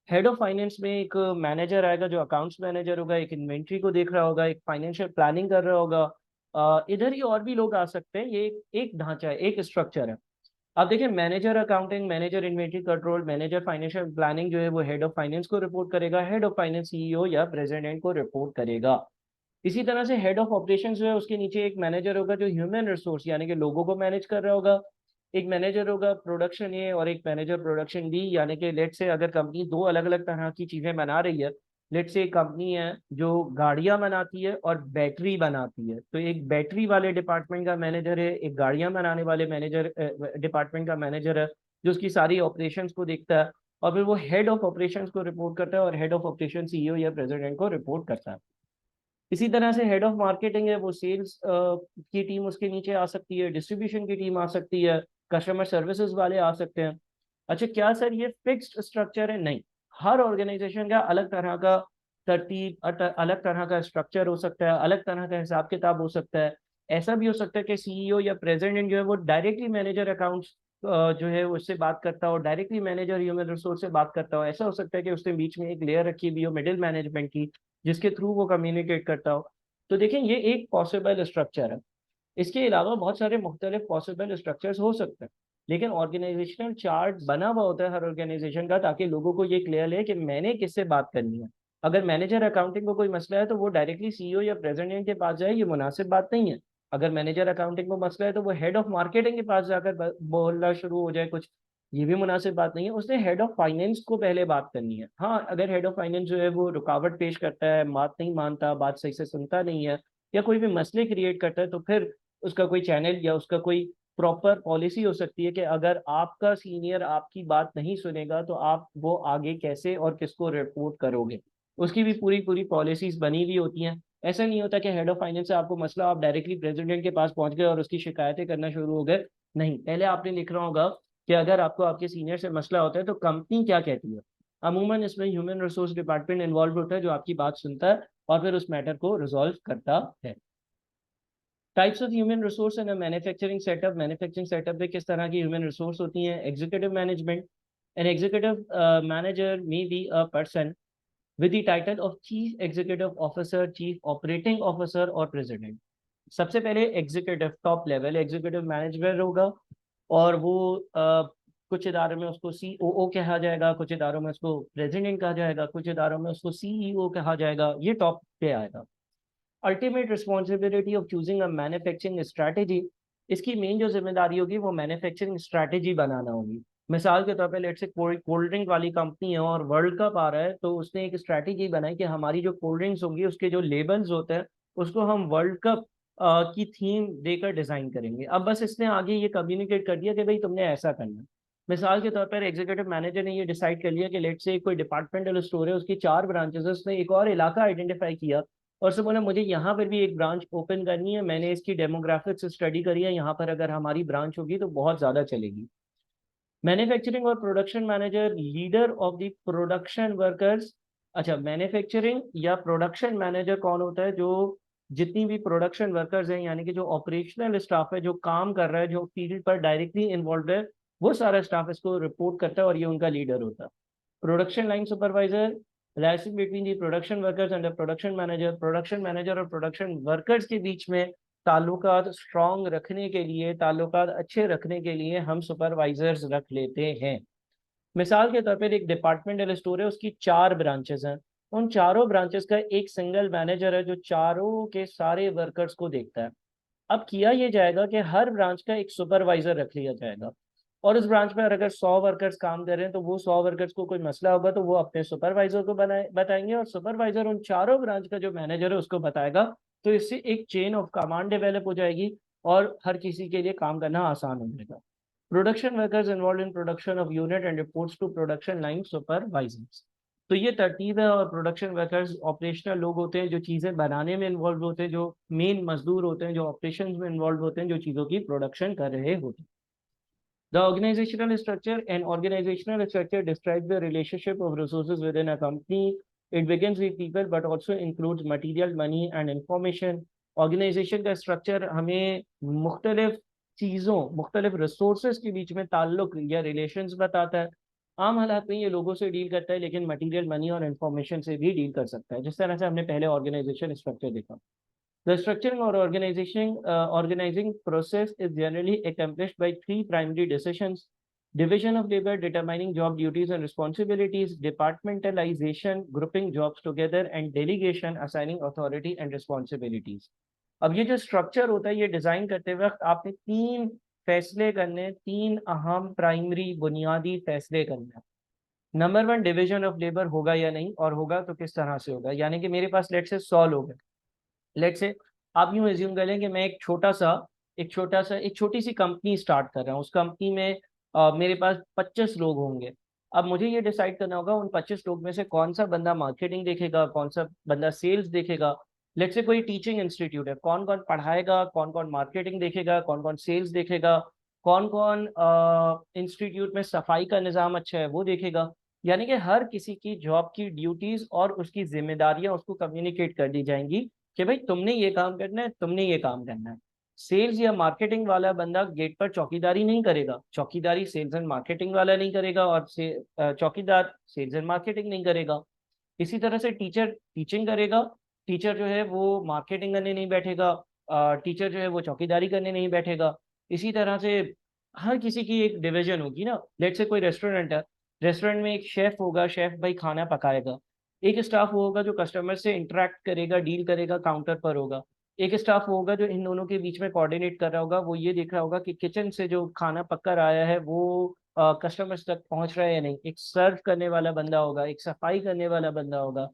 [SPEAKER 1] हेड ऑफ फाइनेंस में एक मैनेजर आएगा जो अकाउंट्स मैनेजर होगा, एक इन्वेंट्री को देख रहा होगा, एक फाइनेंशियल प्लानिंग कर रहा होगा। इधर ही और भी लोग आ सकते हैं। ये एक ढांचा है, एक स्ट्रक्चर है। अब देखिए, manager accounting, manager inventory control, manager financial planning जो है वो हेड ऑफ फाइनेंस को रिपोर्ट करेगा, हेड ऑफ फाइनेंस सीईओ या प्रेसिडेंट को रिपोर्ट करेगा। इसी तरह से हेड ऑफ ऑपरेशंस जो है उसके नीचे एक मैनेजर होगा जो ह्यूमन रिसोर्स यानी कि लोगों को मैनेज कर रहा होगा। एक मैनेजर होगा प्रोडक्शन ए और एक मैनेजर प्रोडक्शन बी, यानी कि लेट से अगर कंपनी दो अलग अलग तरह की चीजें बना रही है, लेट से एक कंपनी है जो गाड़ियां बनाती है और बैटरी बनाती है, तो एक बैटरी वाले डिपार्टमेंट का मैनेजर है, एक गाड़ियां बनाने वाले मैनेजर डिपार्टमेंट का मैनेजर है जो उसकी सारी ऑपरेशंस को देखता है। और फिर वो हेड ऑफ ऑपरेशंस को रिपोर्ट करता है और हेड ऑफ ऑपरेशन सीईओ या प्रेसिडेंट को रिपोर्ट करता है। इसी तरह से हेड ऑफ मार्केटिंग है, वो सेल्स की टीम उसके नीचे आ सकती है, डिस्ट्रीब्यूशन की टीम आ सकती है, कस्टमर सर्विसेज वाले आ सकते हैं। अच्छा, क्या सर ये फिक्स्ड स्ट्रक्चर है? नहीं, हर ऑर्गेनाइजेशन का अलग तरह का तरतीब, अलग तरह का स्ट्रक्चर हो सकता है, अलग तरह का हिसाब किताब हो सकता है। ऐसा भी हो सकता है कि सीईओ या प्रेसिडेंट जो है वो डायरेक्टली मैनेजर अकाउंट्स जो है उससे बात करता हो, डायरेक्टली मैनेजर ह्यूमन रिसोर्स से बात करता हो। ऐसा हो सकता है कि उसने बीच में एक लेयर रखी हुई हो मिडिल मैनेजमेंट की, जिसके थ्रू वो कम्युनिकेट करता हो। तो देखिए, ये एक पॉसिबल स्ट्रक्चर है। इसके अलावा बहुत सारे मुख्तलिफ पॉसिबल स्ट्रक्चर्स हो सकते हैं, लेकिन ऑर्गेनाइजेशनल चार्ट बना हुआ होता है हर ऑर्गेनाइजेशन का, ताकि लोगों को ये क्लियर है कि मैंने किससे बात करनी है। अगर मैनेजर अकाउंटिंग को कोई मसला है तो वो डायरेक्टली सीईओ या प्रेसिडेंट के पास जाए, ये मुनासिब बात नहीं है। अगर मैनेजर अकाउंटिंग को मसला है तो वो हेड ऑफ मार्केटिंग के पास जाकर बोलना शुरू हो जाए कुछ, ये भी मुनासिब बात नहीं है। उसने हेड ऑफ फाइनेंस को पहले बात करनी है। हाँ, अगर हेड ऑफ फाइनेंस जो है वो रुकावट पेश करता है, बात नहीं मानता, बात सही से सुनता नहीं है, या कोई भी मसले क्रिएट करता है, तो फिर उसका कोई चैनल या उसका कोई प्रॉपर पॉलिसी हो सकती है कि अगर आपका सीनियर आपकी बात नहीं सुनेगा तो आप वो आगे कैसे और किसको रिपोर्ट करोगे। उसकी भी पूरी पूरी पॉलिसीज बनी हुई होती हैं। ऐसा नहीं होता कि हेड ऑफ फाइनेंस से आपको मसला, आप डायरेक्टली प्रेसिडेंट के पास पहुंच गए और उसकी शिकायतें करना शुरू हो गए। नहीं, पहले आपने लिखना होगा कि अगर आपको आपके सीनियर से मसला होता है तो कंपनी क्या कहती है। अमूमन इसमें ह्यूमन रिसोर्स डिपार्टमेंट इन्वॉल्व होता है जो आपकी बात सुनता है और फिर उस मैटर को रिजॉल्व करता है। Types of human resource in manufacturing setup, manufacturing setup में किस तरह की ह्यूमन रिसोर्स होती हैं? Executive management, an executive manager may be a person with the title of Chief Executive Officer, Chief Operating Officer और President। सबसे पहले executive top level executive manager होगा, और वो कुछ इदारों में उसको सीओओ कहा जाएगा, कुछ इदारों में उसको प्रेसिडेंट कहा जाएगा, कुछ इदारों में उसको सीईओ कहा जाएगा। ये टॉप पे आएगा। Ultimate responsibility of choosing a manufacturing strategy, इसकी मेन जो जिम्मेदारी होगी वो मैन्युफैक्चरिंग स्ट्रैटेजी बनाना होगी। मिसाल के तौर पे लेट से कोल्ड ड्रिंक वाली कंपनी है और वर्ल्ड कप आ रहा है, तो उसने एक स्ट्रैटेजी बनाई कि हमारी जो कोल्ड ड्रिंक्स होंगी उसके जो लेबल्स होते हैं उसको हम वर्ल्ड कप की थीम देकर डिजाइन करेंगे। अब बस इसने आगे ये कम्युनिकेट कर दिया कि भाई तुमने ऐसा करना है। मिसाल के तौर पर एग्जीक्यूटिव मैनेजर ने ये डिसाइड कर लिया कि लेट से कोई डिपार्टमेंटल स्टोर है, उसकी 4 ब्रांचेस है, उसने एक और इलाका आइडेंटिफाई किया और से बोला मुझे यहाँ पर भी एक ब्रांच ओपन करनी है, मैंने इसकी डेमोग्राफिक्स स्टडी करी है, यहाँ पर अगर हमारी ब्रांच होगी तो बहुत ज़्यादा चलेगी। मैन्युफैक्चरिंग और production manager, leader of the production workers. अच्छा, मैन्युफैक्चरिंग या प्रोडक्शन मैनेजर कौन होता है? जो जितनी भी प्रोडक्शन वर्कर्स हैं, यानी कि जो ऑपरेशनल स्टाफ है, जो काम कर रहा है, जो फील्ड पर डायरेक्टली इन्वॉल्व है, वो सारा स्टाफ इसको रिपोर्ट करता है और ये उनका लीडर होता है। Production line supervisor, relation between the production workers and the production manager, production manager और प्रोडक्शन वर्कर्स के बीच में ताल्लुकात स्ट्रॉन्ग रखने के लिए, ताल्लुकात अच्छे रखने के लिए हम सुपरवाइजर्स रख लेते हैं। मिसाल के तौर पर एक डिपार्टमेंटल स्टोर है, उसकी 4 ब्रांचेस हैं, उन चारों ब्रांचेस का एक सिंगल मैनेजर है जो चारों के सारे वर्कर्स को देखता है। अब किया ये जाएगा कि हर ब्रांच का एक सुपरवाइजर रख लिया जाएगा, और उस ब्रांच में अगर 100 वर्कर्स काम कर रहे हैं तो वो 100 वर्कर्स को कोई मसला होगा तो वो अपने सुपरवाइजर को बताएंगे, और सुपरवाइजर उन चारों ब्रांच का जो मैनेजर है उसको बताएगा। तो इससे एक चेन ऑफ कमांड डेवलप हो जाएगी और हर किसी के लिए काम करना आसान हो जाएगा। Production workers involve in production of unit and reports to production line supervisors. तो ये तरतीब है, और प्रोडक्शन वर्कर्स ऑपरेशनल लोग होते हैं जो चीज़ें बनाने में इन्वॉल्व होते हैं, जो मेन मजदूर होते हैं, जो ऑपरेशन में इन्वॉल्व होते हैं, जो चीज़ों की प्रोडक्शन कर रहे होते हैं। The organizational structure, and organizational structure describes the relationship of resources within a company. It begins with people but also includes material, money and information. Organisation का स्ट्रक्चर हमें मुख्तलिफ चीज़ों, मुख्तलिफ रिसोर्सेज के बीच में ताल्लुक या रिलेशंस बताता है। आम हालात में ये लोगों से डील करता है, लेकिन मटेरियल, मनी और इन्फॉर्मेशन से भी डील कर सकता है, जिस तरह से हमने पहले ऑर्गेनाइजेशन स्ट्रक्चर देखा। The structuring or organizing process is generally accomplished by three primary decisions: division of labor, determining job duties and responsibilities; departmentalization, grouping jobs together; and delegation, assigning authority and responsibilities. अब ये जो स्ट्रक्चर होता है, ये डिजाइन करते वक्त आपने तीन फैसले करने, तीन अहम प्राइमरी बुनियादी फैसले करने। Number one, division of labour होगा या नहीं, और होगा तो किस तरह से होगा। यानी कि मेरे पास लेट से 100 लोग हैं। लेट से आप यूं एज्यूम कर लें कि मैं एक छोटी सी कंपनी स्टार्ट कर रहा हूँ। उस कंपनी में मेरे पास 25 लोग होंगे। अब मुझे ये डिसाइड करना होगा उन 25 लोग में से कौन सा बंदा मार्केटिंग देखेगा, कौन सा बंदा सेल्स देखेगा। लेट से कोई टीचिंग इंस्टीट्यूट है, कौन कौन पढ़ाएगा, कौन कौन मार्केटिंग देखेगा, कौन कौन सेल्स देखेगा, कौन कौन इंस्टीट्यूट में सफाई का निज़ाम अच्छा है वो देखेगा। यानी कि हर किसी की जॉब की ड्यूटीज और उसकी जिम्मेदारियां उसको कम्युनिकेट कर दी जाएंगी कि भाई तुमने ये काम करना है, तुमने ये काम करना है। सेल्स या मार्केटिंग वाला बंदा गेट पर चौकीदारी नहीं करेगा, चौकीदारी सेल्स एंड मार्केटिंग वाला नहीं करेगा, और चौकीदार सेल्स एंड मार्केटिंग नहीं करेगा। इसी तरह से टीचर टीचिंग करेगा, टीचर जो है वो मार्केटिंग करने नहीं बैठेगा, टीचर जो है वो चौकीदारी करने नहीं बैठेगा। इसी तरह से हर किसी की एक डिवीजन होगी ना। लेट से कोई रेस्टोरेंट है, रेस्टोरेंट में एक शेफ होगा, शेफ भाई खाना पकाएगा। एक स्टाफ होगा जो कस्टमर से इंटरेक्ट करेगा, डील करेगा, काउंटर पर होगा। एक स्टाफ होगा जो इन दोनों के बीच में कोऑर्डिनेट कर रहा होगा, वो ये देख रहा होगा कि किचन से जो खाना पककर आया है वो कस्टमर्स तक पहुंच रहा है या नहीं। एक सर्व करने वाला बंदा होगा, एक सफाई करने वाला बंदा होगा।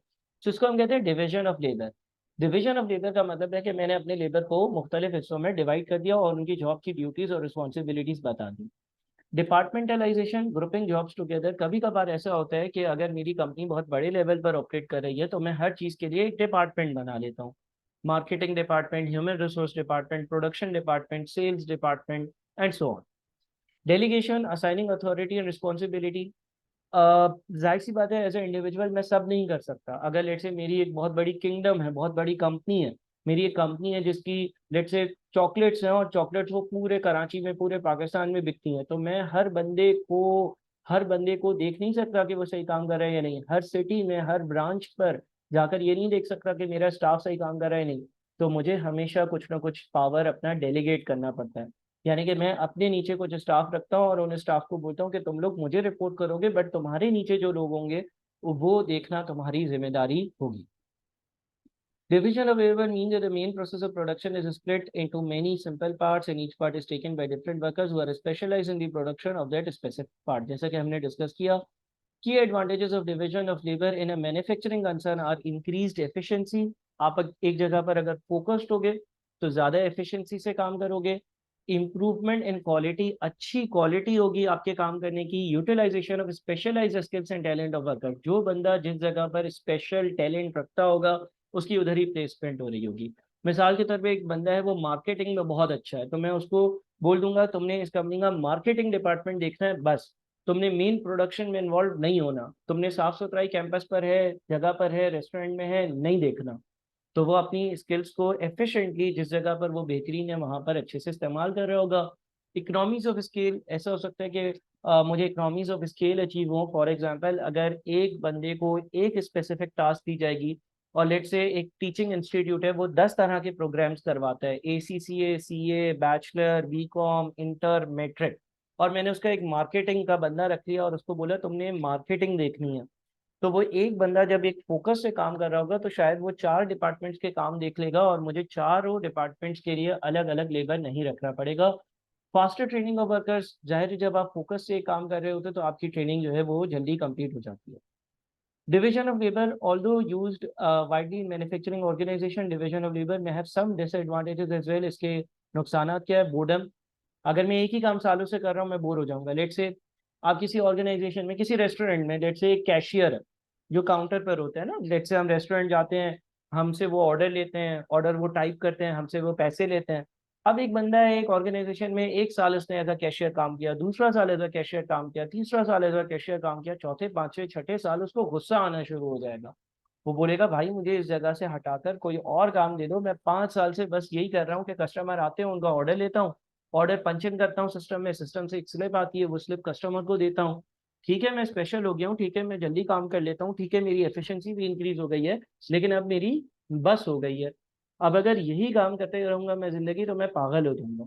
[SPEAKER 1] तो इसको हम कहते हैं division of labour. Division of labour का मतलब है कि मैंने अपने लेबर को मुख्तलिफ हिस्सों में डिवाइड कर दिया और उनकी जॉब की ड्यूटीज और रिस्पॉन्सिबिलिटीज बता दी। Departmentalisation, grouping jobs together. कभी कभार ऐसा होता है कि अगर मेरी कंपनी बहुत बड़े लेवल पर ऑपरेट कर रही है तो मैं हर चीज़ के लिए एक डिपार्टमेंट बना लेता हूँ। Marketing department, human resource department, production department, sales department and so on. Delegation, assigning authority and responsibility. जाहिर सी बात है, एज ए इंडिविजुअल मैं सब नहीं कर सकता। अगर लेट से मेरी एक बहुत बड़ी किंगडम है, बहुत बड़ी कंपनी है, मेरी एक कंपनी है जिसकी लेट से चॉकलेट्स हैं और चॉकलेट्स वो पूरे कराची में, पूरे पाकिस्तान में बिकती हैं, तो मैं हर बंदे को देख नहीं सकता कि वो सही काम कर रहा है या नहीं। हर सिटी में, हर ब्रांच पर जाकर ये नहीं देख सकता कि मेरा स्टाफ सही काम कर रहा है नहीं। तो मुझे हमेशा कुछ ना कुछ पावर अपना डेलीगेट करना पड़ता है। यानी कि मैं अपने नीचे कुछ स्टाफ रखता हूँ और उन स्टाफ को बोलता हूँ कि तुम लोग मुझे रिपोर्ट करोगे, बट तुम्हारे नीचे जो लोग होंगे वो देखना तुम्हारी जिम्मेदारी होगी। Division of labor means that the main process of production is split into many simple parts and each part is taken by different workers who are specialized in the production of that specific part. जैसा कि हमने डिस्कस किया, key advantages of division of labor in a manufacturing concern are increased efficiency. आप एक जगह पर अगर फोकस्ड होगे तो ज्यादा एफिशिएंसी से काम करोगे। इम्प्रूवमेंट इन क्वालिटी, अच्छी क्वालिटी होगी आपके काम करने की। Utilisation of specialised skills and talent of worker, जो बंदा जिस जगह पर स्पेशल टैलेंट रखता होगा उसकी उधर ही प्लेसमेंट हो रही होगी। मिसाल के तौर पे एक बंदा है वो मार्केटिंग में बहुत अच्छा है, तो मैं उसको बोल दूंगा तुमने इस कंपनी का मार्केटिंग डिपार्टमेंट देखना है, बस तुमने मेन प्रोडक्शन में इन्वॉल्व नहीं होना। तुमने साफ सुथराई कैंपस पर है, जगह पर है, रेस्टोरेंट में है, नहीं देखना। तो वो अपनी स्किल्स को एफिशिएंटली जिस जगह पर वो बेहतरीन है वहां पर अच्छे से इस्तेमाल कर रहा होगा। इकोनॉमीज ऑफ स्केल, ऐसा हो सकता है कि मुझे इकोनॉमीज ऑफ स्केल अचीव हो। फॉर एग्जांपल, अगर एक बंदे को एक स्पेसिफिक टास्क दी जाएगी और लेट से एक टीचिंग इंस्टीट्यूट है वो 10 तरह के प्रोग्राम्स करवाता है, ACCA, CA, bachelor, BCom, inter, matric, और मैंने उसका एक मार्केटिंग का बंदा रख लिया और उसको बोला तुमने मार्केटिंग देखनी है। तो वो एक बंदा जब एक फोकस से काम कर रहा होगा तो शायद वो 4 डिपार्टमेंट्स के काम देख लेगा और मुझे चारों डिपार्टमेंट्स के लिए अलग अलग लेबर नहीं रखना पड़ेगा। फास्टर ट्रेनिंग ऑफ वर्कर्स, जाहिर है जब आप फोकस से काम कर रहे होते तो आपकी ट्रेनिंग जो है वो जल्दी कंप्लीट हो जाती है। Division of labor, although used widely in manufacturing organization, division of labor may have some disadvantages as well. इसके नुकसानात क्या है? बोर्डम, अगर मैं एक ही काम सालों से कर रहा हूँ मैं बोर हो जाऊंगा। लेट से आप किसी ऑर्गेनाइजेशन में, किसी रेस्टोरेंट में, लेट से एक कैशियर है जो काउंटर पर होता है ना। लेट से हम रेस्टोरेंट जाते हैं, हमसे वो ऑर्डर लेते हैं, ऑर्डर वो टाइप करते हैं, हमसे वो पैसे लेते हैं। अब एक बंदा है एक ऑर्गेनाइजेशन में, एक साल उसने एज अ कैशियर काम किया, दूसरा साल एज अ कैशियर काम किया, तीसरा साल एज अ कैशियर काम किया, चौथे, पांचवें, छठे साल उसको गुस्सा आना शुरू हो जाएगा वो बोलेगा भाई मुझे इस जगह से हटाकर कोई और काम दे दो, मैं 5 साल से बस यही कर रहा हूँ कि कस्टमर आते हैं उनका ऑर्डर लेता हूँ, ऑर्डर पंच इन करता हूँ सिस्टम में, सिस्टम से एक स्लिप आती है, वो स्लिप कस्टमर को देता हूँ। ठीक है मैं स्पेशल हो गया हूँ, ठीक है मैं जल्दी काम कर लेता हूँ, ठीक है मेरी एफिशिएंसी भी इंक्रीज हो गई है, लेकिन अब मेरी बस हो गई है। अब अगर यही काम करते रहूंगा मैं जिंदगी, तो मैं पागल हो जाऊंगा।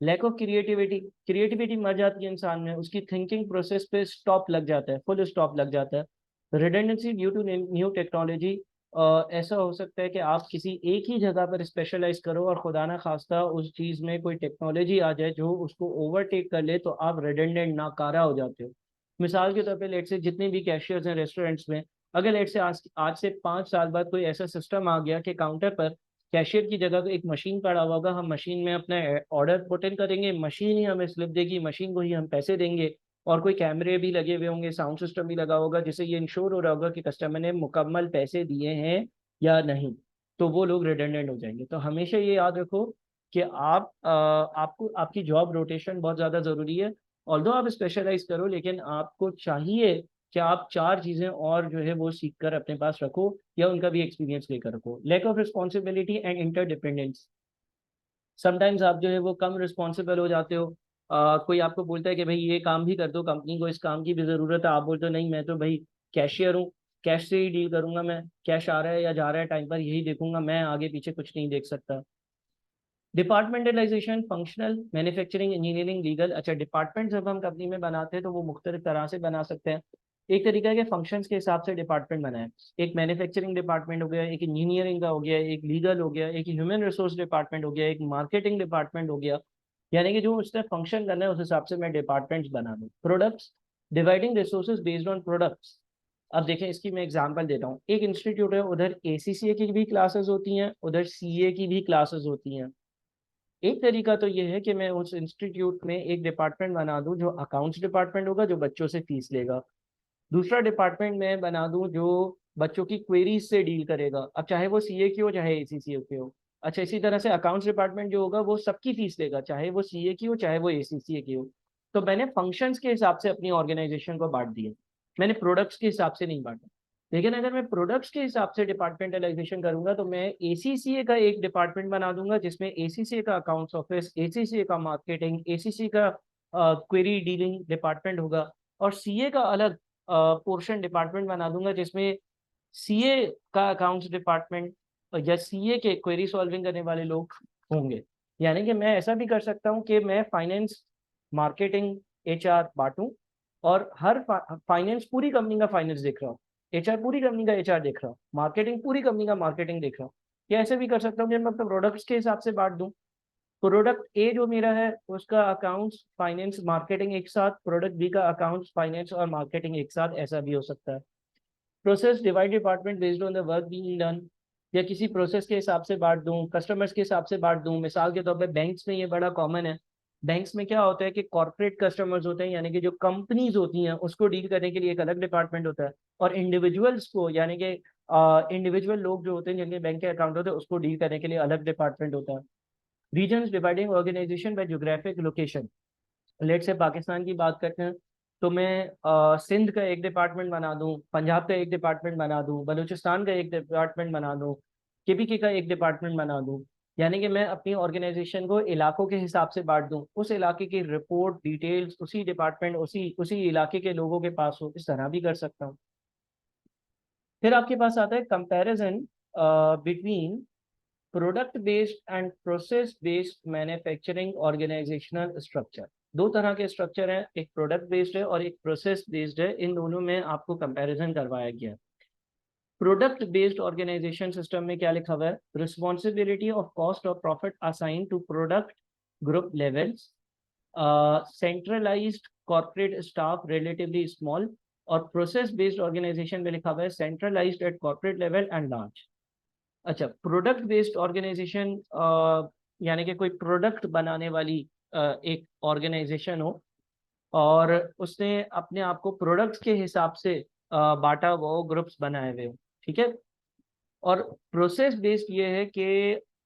[SPEAKER 1] लैक ऑफ क्रिएटिविटी, क्रिएटिविटी मर जाती है इंसान में, उसकी थिंकिंग प्रोसेस पे स्टॉप लग जाता है, फुल स्टॉप लग जाता है। Redundancy due to new technology, ऐसा हो सकता है कि आप किसी एक ही जगह पर स्पेशलाइज करो और खुदा ना खास्ता उस चीज़ में कोई टेक्नोलॉजी आ जाए जो उसको ओवरटेक कर ले, तो आप रिडंडेंट नाकारा हो जाते हो। मिसाल के तौर पे लेट से जितने भी कैशियर्स हैं रेस्टोरेंट्स में, अगर लेट से आज से 5 साल बाद कोई ऐसा सिस्टम आ गया कि काउंटर पर कैशियर की जगह तो एक मशीन पड़ा हुआ होगा, हम मशीन में अपना ऑर्डर पुट इन करेंगे, मशीन ही हमें स्लिप देगी, मशीन को ही हम पैसे देंगे, और कोई कैमरे भी लगे हुए होंगे, साउंड सिस्टम भी लगा होगा, जिससे ये इंश्योर हो रहा होगा कि कस्टमर ने मुकम्मल पैसे दिए हैं या नहीं, तो वो लोग रिडंडेंट हो जाएंगे। तो हमेशा ये याद रखो कि आपको आपकी जॉब रोटेशन बहुत ज़्यादा ज़रूरी है। ऑल्दो आप स्पेशलाइज करो, लेकिन आपको चाहिए कि आप 4 चीज़ें और जो है वो सीख कर अपने पास रखो, या उनका भी एक्सपीरियंस लेकर रखो। Lack of responsibility and interdependence, sometimes आप जो है वो कम रिस्पॉन्सिबल हो जाते हो। कोई आपको बोलता है कि भाई ये काम भी कर दो, कंपनी को इस काम की भी ज़रूरत है, आप बोलते हो नहीं मैं तो भाई कैशियर हूँ, कैश से ही डील करूंगा, मैं कैश आ रहा है या जा रहा है टाइम पर यही देखूंगा, मैं आगे पीछे कुछ नहीं देख सकता। Departmentalisation, functional, manufacturing, engineering, legal. अच्छा डिपार्टमेंट जब हम कंपनी में बनाते हैं तो वो मुख्तलिफ तरह से बना सकते हैं। एक तरीका है कि फंक्शंस के हिसाब से डिपार्टमेंट बनाए, एक मैन्युफैक्चरिंग डिपार्टमेंट हो गया, एक इंजीनियरिंग का हो गया, एक लीगल हो गया, एक ह्यूमन रिसोर्स डिपार्टमेंट हो गया, एक मार्केटिंग डिपार्टमेंट हो गया। यानी कि जो उसने फंक्शन करना है उस हिसाब से मैं डिपार्टमेंट्स बना दूँ। Products, dividing resources based on products. अब देखें इसकी मैं एग्जांपल देता हूँ, एक इंस्टीट्यूट है, उधर एसीसीए की भी क्लासेस होती हैं, उधर सीए की भी क्लासेस होती हैं। एक तरीका तो ये है कि मैं उस इंस्टीट्यूट में एक डिपार्टमेंट बना दूं जो अकाउंट्स डिपार्टमेंट होगा, जो बच्चों से फीस लेगा। दूसरा डिपार्टमेंट मैं बना दूं जो बच्चों की क्वेरीज से डील करेगा, अब चाहे वो सीए की हो चाहे एसीसीए की हो। अच्छा इसी तरह से अकाउंट्स डिपार्टमेंट जो होगा वो सबकी फीस लेगा, चाहे वो सीए की हो चाहे वो एसीसीए की हो। तो मैंने फंक्शंस के हिसाब से अपनी ऑर्गेनाइजेशन को बांट दिया, मैंने प्रोडक्ट्स के हिसाब से नहीं बांटा। लेकिन अगर मैं प्रोडक्ट्स के हिसाब से डिपार्टमेंटलाइजेशन करूंगा तो मैं एसीसीए का एक डिपार्टमेंट बना दूंगा, जिसमें एसीसीए का अकाउंट्स ऑफिस, एसीसीए का मार्केटिंग, एसीसी का क्वेरी डीलिंग डिपार्टमेंट होगा, और सीए का अलग पोर्शन डिपार्टमेंट बना दूंगा, जिसमें सीए का अकाउंट्स डिपार्टमेंट या सीए के क्वेरी सॉल्विंग करने वाले लोग होंगे। यानी कि मैं ऐसा भी कर सकता हूँ कि मैं फाइनेंस, मार्केटिंग, एचआर बांटूं, और हर फाइनेंस पूरी कंपनी का फाइनेंस देख रहा हूँ, एचआर पूरी कंपनी का एचआर देख रहा हूँ, मार्केटिंग पूरी कंपनी का मार्केटिंग देख रहा हूँ। या ऐसे भी कर सकता हूँ कि मैं अपने प्रोडक्ट्स के हिसाब से बांट दूं, प्रोडक्ट ए जो मेरा है उसका अकाउंट्स, फाइनेंस, मार्केटिंग एक साथ, प्रोडक्ट बी का अकाउंट्स, फाइनेंस और मार्केटिंग एक साथ, ऐसा भी हो सकता है। Process divide department based on the work being done, या किसी प्रोसेस के हिसाब से बांट दूं, कस्टमर्स के हिसाब से बांट दूं। मिसाल के तौर पे बैंक्स में ये बड़ा कॉमन है। बैंक्स में क्या होता है कि कॉर्पोरेट कस्टमर्स होते हैं, यानी कि जो कंपनीज होती हैं उसको डील करने के लिए एक अलग डिपार्टमेंट होता है, और इंडिविजुअल्स को यानी कि इंडिविजुअल लोग जो होते हैं जिनके बैंक के अकाउंट होते हैं उसको डील करने के लिए अलग डिपार्टमेंट होता है। Reasons dividing organisation by geographic location, let say Pakistan की बात करते हैं तो मैं सिंध का एक डिपार्टमेंट बना दूं, पंजाब का एक डिपार्टमेंट बना दूं, बलूचिस्तान का एक डिपार्टमेंट बना दूं, केपीके का एक डिपार्टमेंट बना दूं। यानी कि मैं अपनी ऑर्गेनाइजेशन को इलाकों के हिसाब से बांट दूं, उस इलाके की रिपोर्ट डिटेल्स उसी डिपार्टमेंट उसी उसी इलाके के लोगों के पास हो, इस तरह भी कर सकता हूँ। फिर आपके पास आता है comparison between product based and process based manufacturing organisational structure. दो तरह के स्ट्रक्चर हैं, एक प्रोडक्ट बेस्ड है और एक प्रोसेस बेस्ड है, इन दोनों में आपको कंपैरिजन करवाया गया। प्रोडक्ट बेस्ड ऑर्गेनाइजेशन सिस्टम में क्या लिखा हुआ है, रिस्पॉन्सिबिलिटी ऑफ कॉस्ट और profit assign to product group levels, centralised corporate staff relatively small. और प्रोसेस बेस्ड ऑर्गेनाइजेशन में लिखा हुआ है centralised at corporate level and large. अच्छा प्रोडक्ट बेस्ड ऑर्गेनाइजेशन यानी कि कोई प्रोडक्ट बनाने वाली एक ऑर्गेनाइजेशन हो, और उसने अपने आप को प्रोडक्ट्स के हिसाब से बांटा हुआ हो, ग्रुप्स बनाए हुए हो, ठीक है। और प्रोसेस बेस्ड ये है कि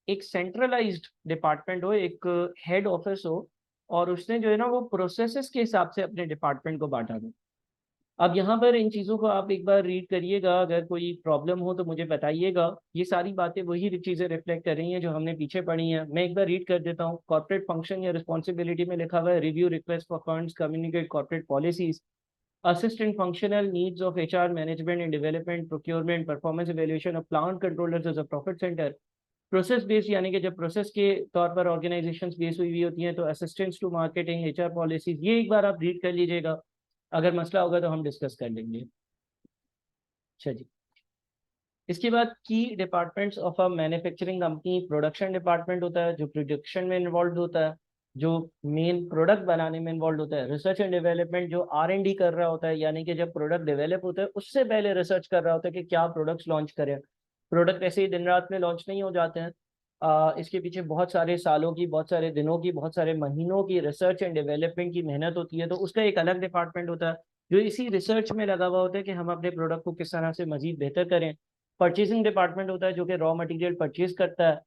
[SPEAKER 1] एक सेंट्रलाइज्ड डिपार्टमेंट हो, एक हेड ऑफिस हो, और उसने जो है ना वो प्रोसेसेस के हिसाब से अपने डिपार्टमेंट को बांटा हो। अब यहाँ पर इन चीज़ों को आप एक बार रीड करिएगा, अगर कोई प्रॉब्लम हो तो मुझे बताइएगा। ये सारी बातें वही चीज़ें रिफ्लेक्ट कर रही हैं जो हमने पीछे पढ़ी हैं। मैं एक बार रीड कर देता हूँ। कॉर्पोरेट फंक्शन या रिस्पॉन्सिबिलिटी में लिखा हुआ है review request for funds, communicate corporate policies, assist in functional needs of HR management and development, procurement, performance evaluation of plant controllers as a profit center, process based, यानी कि जब प्रोसेस के तौर पर ऑर्गेनाइजेशंस बेस हुई होती हैं, तो assistance to marketing, HR policies, ये एक बार आप रीड कर लीजिएगा। अगर मसला होगा तो हम डिस्कस कर लेंगे। अच्छा जी। इसके बाद की departments of a manufacturing company, production department होता है जो प्रोडक्शन में इन्वॉल्व होता है, जो मेन प्रोडक्ट बनाने में इन्वॉल्व होता है। रिसर्च एंड डेवलपमेंट जो R&D कर रहा होता है, यानी कि जब प्रोडक्ट डेवलप होता है उससे पहले रिसर्च कर रहा होता है कि क्या प्रोडक्ट्स लॉन्च करें। प्रोडक्ट ऐसे ही दिन रात में लॉन्च नहीं हो जाते हैं। इसके पीछे बहुत सारे सालों की, बहुत सारे दिनों की, बहुत सारे महीनों की रिसर्च एंड डेवलपमेंट की मेहनत होती है, तो उसका एक अलग डिपार्टमेंट होता है जो इसी रिसर्च में लगा हुआ होता है कि हम अपने प्रोडक्ट को किस तरह से मजीद बेहतर करें। परचेसिंग डिपार्टमेंट होता है जो कि रॉ मटेरियल परचेज करता है।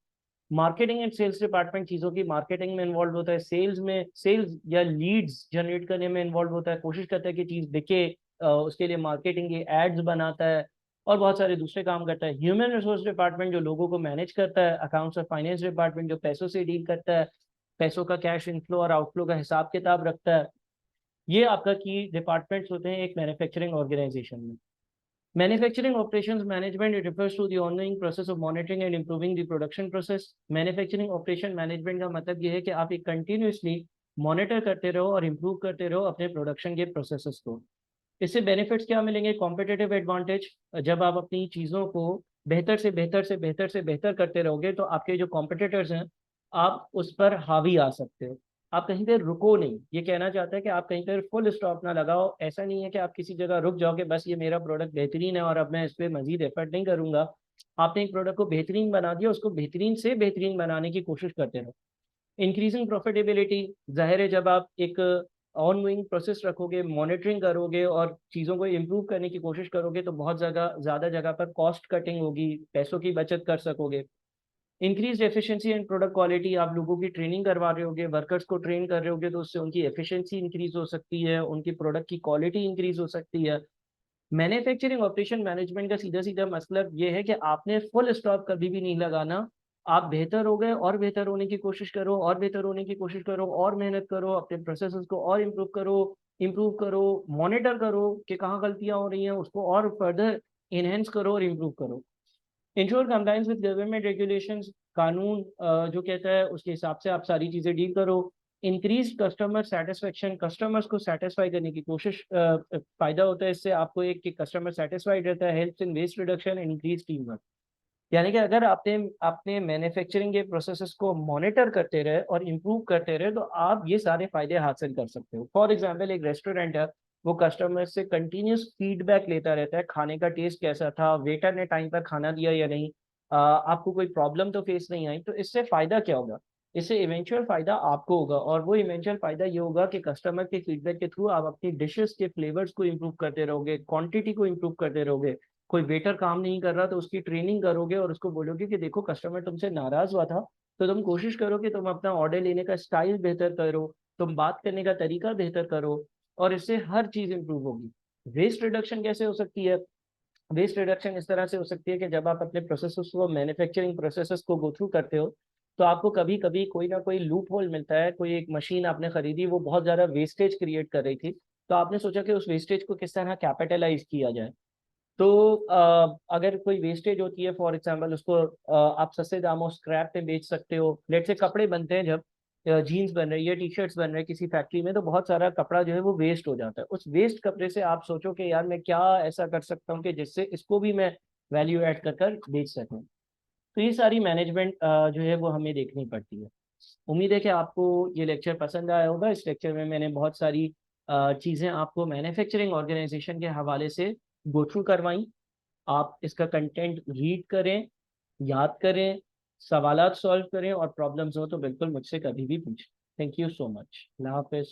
[SPEAKER 1] मार्केटिंग एंड सेल्स डिपार्टमेंट चीज़ों की मार्केटिंग में इन्वॉल्व होता है, सेल्स में, सेल्स या लीड्स जनरेट करने में इन्वॉल्व होता है, कोशिश करता है कि चीज़ बिके, उसके लिए मार्केटिंग के एड्स बनाता है और बहुत सारे दूसरे काम करता है। ह्यूमन रिसोर्स डिपार्टमेंट जो लोगों को मैनेज करता है। अकाउंट्स और फाइनेंस डिपार्टमेंट जो पैसों से डील करता है, पैसों का कैश इनफ्लो और आउटफ्लो का हिसाब किताब रखता है। ये आपका की डिपार्टमेंट्स होते हैं एक मैन्युफैक्चरिंग ऑर्गेनाइजेशन में। Manufacturing operations management, it refers to the ongoing process of monitoring and improving the production process. Manufacturing operation management का मतलब ये है कि आप एक कंटिन्यूसली मॉनिटर करते रहो और इम्प्रूव करते रहो अपने प्रोडक्शन के प्रोसेसेस को। इससे बेनिफिट्स क्या मिलेंगे? कॉम्पिटिटिव एडवांटेज, जब आप अपनी चीज़ों को बेहतर से बेहतर से बेहतर से बेहतर करते रहोगे तो आपके जो कॉम्पिटिटर्स हैं आप उस पर हावी आ सकते हो। आप कहीं पर रुको नहीं, ये कहना चाहता है कि आप कहीं पर फुल स्टॉप ना लगाओ। ऐसा नहीं है कि आप किसी जगह रुक जाओगे, बस ये मेरा प्रोडक्ट बेहतरीन है और अब मैं इस पर मजीद एफर्ट नहीं करूंगा। आपने एक प्रोडक्ट को बेहतरीन बना दिया, उसको बेहतरीन से बेहतरीन बनाने की कोशिश करते रहो। इंक्रीजिंग प्रॉफिटेबिलिटी, जाहिर है जब आप एक ऑन गोइंग प्रोसेस रखोगे, मॉनिटरिंग करोगे और चीज़ों को इम्प्रूव करने की कोशिश करोगे तो बहुत ज़्यादा जगह पर कॉस्ट कटिंग होगी, पैसों की बचत कर सकोगे। Increase efficiency and product quality, आप लोगों की ट्रेनिंग करवा रहे होगे, वर्कर्स को ट्रेन कर रहे होगे, तो उससे उनकी एफिशिएंसी इंक्रीज हो सकती है, उनकी प्रोडक्ट की क्वालिटी इंक्रीज हो सकती है। मैन्युफैक्चरिंग ऑपरेशन मैनेजमेंट का सीधा सीधा मतलब ये है कि आपने फुल स्टॉप कभी भी नहीं लगाना। आप बेहतर हो गए और बेहतर होने की कोशिश करो और बेहतर होने की कोशिश करो और मेहनत करो, अपने प्रोसेसेस को और इम्प्रूव करो, मॉनिटर करो कि कहाँ गलतियाँ हो रही हैं, उसको और फर्दर इनहेंस करो और इम्प्रूव करो। Ensure compliance with government regulations, कानून जो कहता है उसके हिसाब से आप सारी चीज़ें डील करो। इंक्रीज कस्टमर सेटिस्फेक्शन, कस्टमर्स को सेटिस्फाई करने की कोशिश, फायदा होता है इससे आपको एक कि कस्टमर सेटिस्फाइड रहता है। Helps in waste reduction and increase team work, यानी कि अगर आपने अपने मैन्युफैक्चरिंग के प्रोसेसेस को मॉनिटर करते रहे और इम्प्रूव करते रहे तो आप ये सारे फायदे हासिल कर सकते हो। फॉर एग्जाम्पल एक रेस्टोरेंट है, वो कस्टमर से कंटिन्यूस फीडबैक लेता रहता है, खाने का टेस्ट कैसा था, वेटर ने टाइम पर खाना दिया या नहीं, आपको कोई प्रॉब्लम तो फेस नहीं आई। तो इससे फायदा क्या होगा? इससे इवेंचुअल फायदा आपको होगा, और वो इवेंचुअल फायदा ये होगा कि कस्टमर के फीडबैक के थ्रू आप अपनी डिशेस के फ्लेवर्स को इम्प्रूव करते रहोगे, क्वांटिटी को इम्प्रूव करते रहोगे। कोई वेटर काम नहीं कर रहा तो उसकी ट्रेनिंग करोगे और उसको बोलोगे कि देखो कस्टमर तुमसे नाराज हुआ था, तो तुम कोशिश करो कि तुम अपना ऑर्डर लेने का स्टाइल बेहतर करो, तुम बात करने का तरीका बेहतर करो, और इससे हर चीज इंप्रूव होगी। वेस्ट रिडक्शन कैसे हो सकती है? वेस्ट रिडक्शन इस तरह से हो सकती है कि जब आप अपने प्रोसेसेस को, मैन्युफैक्चरिंग प्रोसेसेस को गो थ्रू करते हो तो आपको कभी कभी कोई ना कोई लूप होल मिलता है। कोई एक मशीन आपने खरीदी, वो बहुत ज़्यादा वेस्टेज क्रिएट कर रही थी, तो आपने सोचा कि उस वेस्टेज को किस तरह कैपिटलाइज किया जाए। तो अगर कोई वेस्टेज होती है, फॉर एग्जांपल उसको आप सस्ते दामों स्क्रैप पे बेच सकते हो। लेट से कपड़े बनते हैं, जब जीन्स बन रही है, टी शर्ट्स बन रहे हैं किसी फैक्ट्री में, तो बहुत सारा कपड़ा जो है वो वेस्ट हो जाता है। उस वेस्ट कपड़े से आप सोचो कि यार मैं क्या ऐसा कर सकता हूँ कि जिससे इसको भी मैं वैल्यू ऐड कर कर बेच सकूँ। तो ये सारी मैनेजमेंट जो है वो हमें देखनी पड़ती है। उम्मीद है कि आपको ये लेक्चर पसंद आया होगा। इस लेक्चर में मैंने बहुत सारी चीज़ें आपको मैन्युफैक्चरिंग ऑर्गेनाइजेशन के हवाले से गो थ्रू करवाई। आप इसका कंटेंट रीड करें, याद करें, सवालात सॉल्व करें, और प्रॉब्लम्स हो तो बिल्कुल मुझसे कभी भी पूछें। Thank you so much. अल्लाह हाफिज़।